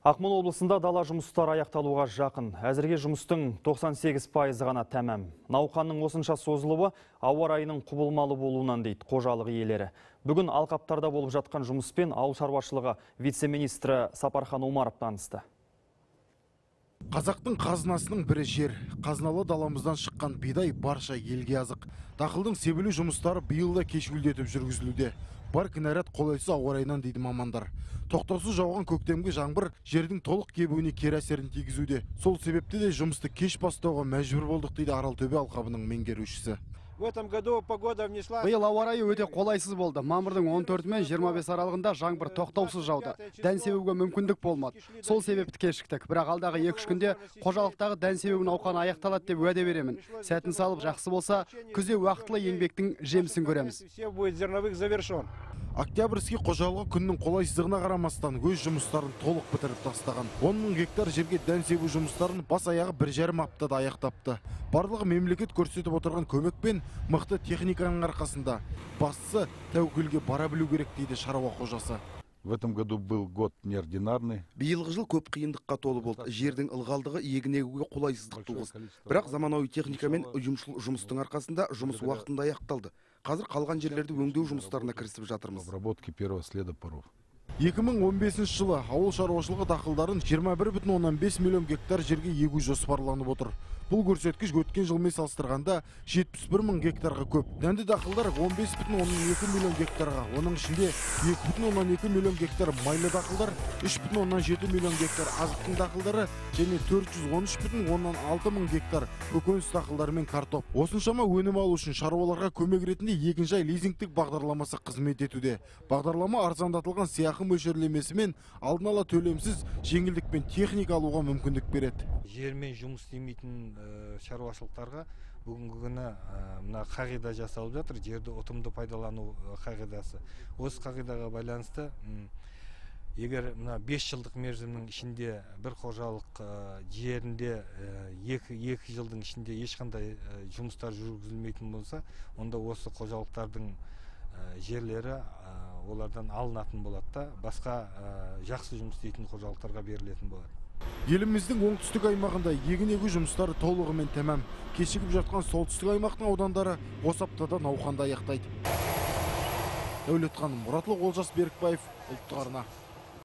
Ақмола облысында дала жұмыстары аяқталуға жақын. Әзірге жұмыстың 98% ғана тәмам. Науқанның осынша созылуы ауа райының құбылмалы болуынан дейді қожалық иелері. Бүгін алқаптарда болып жатқан жұмыспен ауыл шаруашылығы вице-министрі Сапархан Омаров танысты. Қазақтың қазынасының бірі жер. Қазыналы даламыздан шыққан бидай барша елге азық. Дақылдың себілу жұмыстары биыл да кешеуілдетіп жүргізілуде. Бар кінәрат қолайсыз ауа райынан дейді мамандар. Тоқтаусыз жауған көктемгі жаңбыр жердің толық кебуіне кері әсерін тигізуде. Сол себепті де жұмысты кеш бастауға мәжбүр болдық дейді Аралтөбе алқабының меңгерушісі. Биыл ауа райы өте қолайсыз болды. Мамырдың 14 мен 25 аралығында жаңбыр тоқтаусыз жауды. Дән себуге мүмкіндік болмады. Сол себепті кешіктік. Бірақ алдағы 2-3 күнде қожалықтағы дән себу науқаны аяқталады деп уәде беремін. Сәтін салып жақсы болса, күзде уақытылы еңбектің жемісін көреміз. Октябрьский қожалығы күннің қолайсыздығына қарамастан өз жұмыстарын толық бітіріп тастаған. 10 мың гектар жерге дән себу жұмыстарын бас аяғы 1,5 аптада аяқтапты. Барлығы мемлекет көрсетіп отырған көмек пен мықты техниканың арқасында. Бастысы тәуекелге бара білу керек дейді шаруа қожасы. В этом году был год неординарный. Биылғы жыл көп қиындыққа толы болды. Жердің ылғалдығы егін егуге қолайсыздық туғызды. Бірақ заманауи техника мен ұйымшыл жұмыстың арқасында жұмыс уақытында аяқталды. Қазір қалған жерлерді өңдеу жұмыстарына кірісіп жатырмыз. Обработки первого следа паров. 2015 жылы ауыл шаруашылығы дақылдарын 21,5 миллион гектар жерге егу жоспарланып отыр. Бұл көрсеткіш өткен жылмен салыстырғанда 71 мың гектарға көп. Дәнді дақылдар 15,2 миллион гектарға, оның ішінде 2,2 миллион гектар майлы дақылдар, 3,7 миллион гектар азықтың дақылдары және 413,6 мың гектар көкөніс дақылдары мен картоп. Осыншама өнім алу үшін шаруаларға көмек ретінде егінжай лизингтік бағдарламасы қызмет етуде. Бағдарлама арзандатылған сыйақы мөлшерлемесі мен алдын ала төлемсіз жеңілдікпен техника алуға мүмкіндік береді. Жермен жұмыс істемейтін шаруашылықтарға бүгінгі күні мына қағида жасалып жатыр, жерді ұтымды пайдалану қағидасы. Осы қағидаға байланысты егер мына 5 жылдық мерзімнің ішінде бір қожалық жерінде 2 жылдың ішінде ешқандай жұмыстар жүргізілмейтін болса, онда осы қожалықтардың жерлері олардан алынатын болады да, басқа жақсы жұмыс істейтін қожалықтарға берілетін болады. Еліміздің оңтүстік аймағында егін егу жұмыстары толығымен тәмам. Кешігіп жатқан солтүстік аймақтың аудандары осы аптада науқанды аяқтайды. Дәулетхан Мұратұлы, Олжас Берікбаев, ұлттық арна.